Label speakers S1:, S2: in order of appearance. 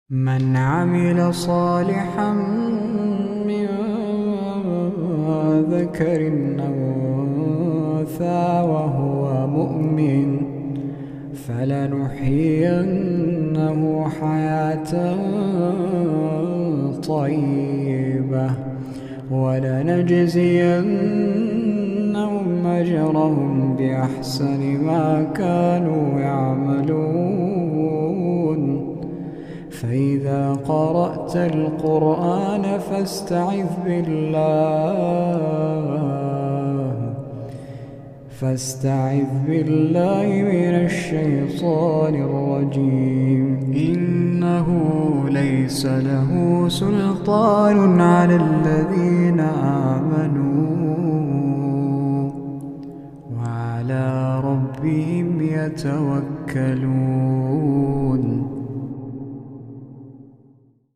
S1: من عمل صالحا من ذكر أو أنثى وهو مؤمن فلنحيينه حياة طيبة ولنجزينهم أجرهم بأحسن ما كانوا يعملون. فإذا قرأت القرآن فاستعذ بالله من الشيطان الرجيم. إنه ليس له سلطان على الذين آمنوا وعلى ربهم يتوكلون.